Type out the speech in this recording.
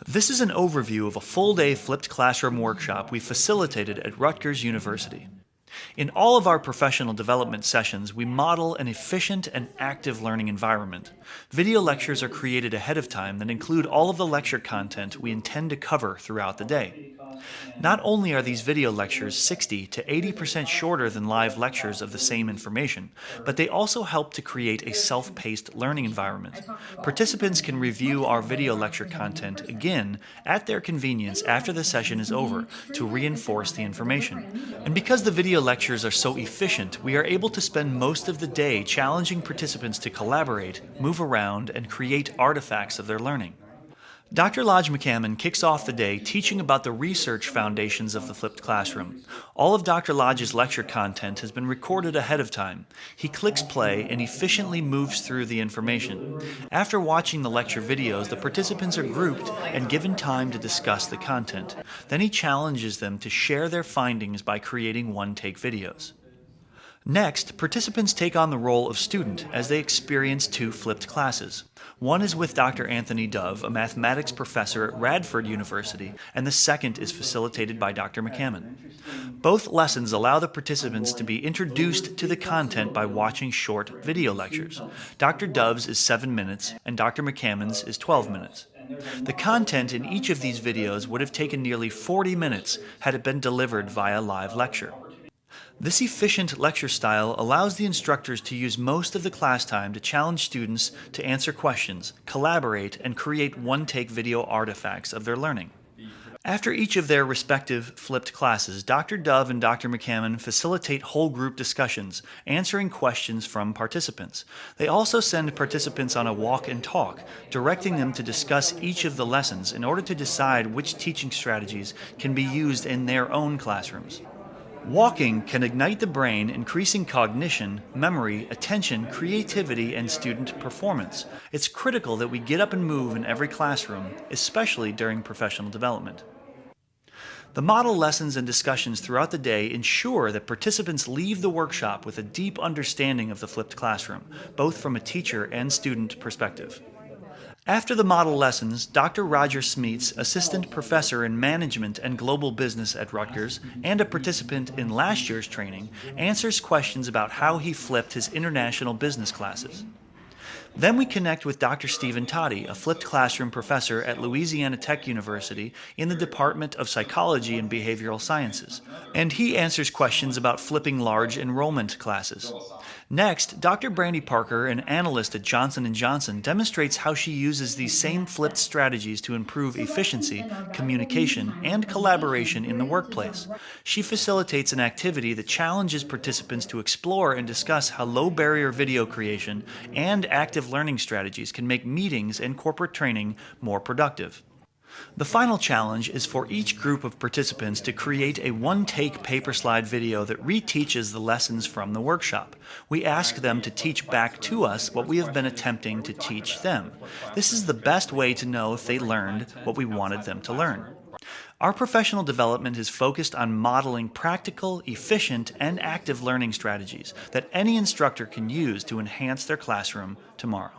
This is an overview of a full-day flipped classroom workshop we facilitated at Rutgers University. In all of our professional development sessions, we model an efficient and active learning environment. Video lectures are created ahead of time that include all of the lecture content we intend to cover throughout the day. Not only are these video lectures 60 to 80% shorter than live lectures of the same information, but they also help to create a self-paced learning environment. Participants can review our video lecture content again at their convenience after the session is over to reinforce the information. And because the video lectures are so efficient, we are able to spend most of the day challenging participants to collaborate, move around, and create artifacts of their learning. Dr. Lodge McCammon kicks off the day teaching about the research foundations of the flipped classroom. All of Dr. Lodge's lecture content has been recorded ahead of time. He clicks play and efficiently moves through the information. After watching the lecture videos, the participants are grouped and given time to discuss the content. Then he challenges them to share their findings by creating one-take videos. Next, participants take on the role of student as they experience two flipped classes. One is with Dr. Anthony Dove, a mathematics professor at Rutgers University, and the second is facilitated by Dr. McCammon. Both lessons allow the participants to be introduced to the content by watching short video lectures. Dr. Dove's is 7 minutes and Dr. McCammon's is 12 minutes. The content in each of these videos would have taken nearly 40 minutes had it been delivered via live lecture. This efficient lecture style allows the instructors to use most of the class time to challenge students to answer questions, collaborate, and create one-take video artifacts of their learning. After each of their respective flipped classes, Dr. Dove and Dr. McCammon facilitate whole group discussions, answering questions from participants. They also send participants on a walk and talk, directing them to discuss each of the lessons in order to decide which teaching strategies can be used in their own classrooms. Walking can ignite the brain, increasing cognition, memory, attention, creativity, and student performance. It's critical that we get up and move in every classroom, especially during professional development. The model lessons and discussions throughout the day ensure that participants leave the workshop with a deep understanding of the flipped classroom, both from a teacher and student perspective. After the model lessons, Dr. Roger Smeets, assistant professor in management and global business at Rutgers and a participant in last year's training, answers questions about how he flipped his international business classes. Then we connect with Dr. Stephen Toddy, a flipped classroom professor at Louisiana Tech University in the Department of Psychology and Behavioral Sciences, and he answers questions about flipping large enrollment classes. Next, Dr. Brandy Parker, an analyst at Johnson & Johnson, demonstrates how she uses these same flipped strategies to improve efficiency, communication, and collaboration in the workplace. She facilitates an activity that challenges participants to explore and discuss how low-barrier video creation and active learning strategies can make meetings and corporate training more productive. The final challenge is for each group of participants to create a one-take paper slide video that reteaches the lessons from the workshop. We ask them to teach back to us what we have been attempting to teach them. This is the best way to know if they learned what we wanted them to learn. Our professional development is focused on modeling practical, efficient, and active learning strategies that any instructor can use to enhance their classroom tomorrow.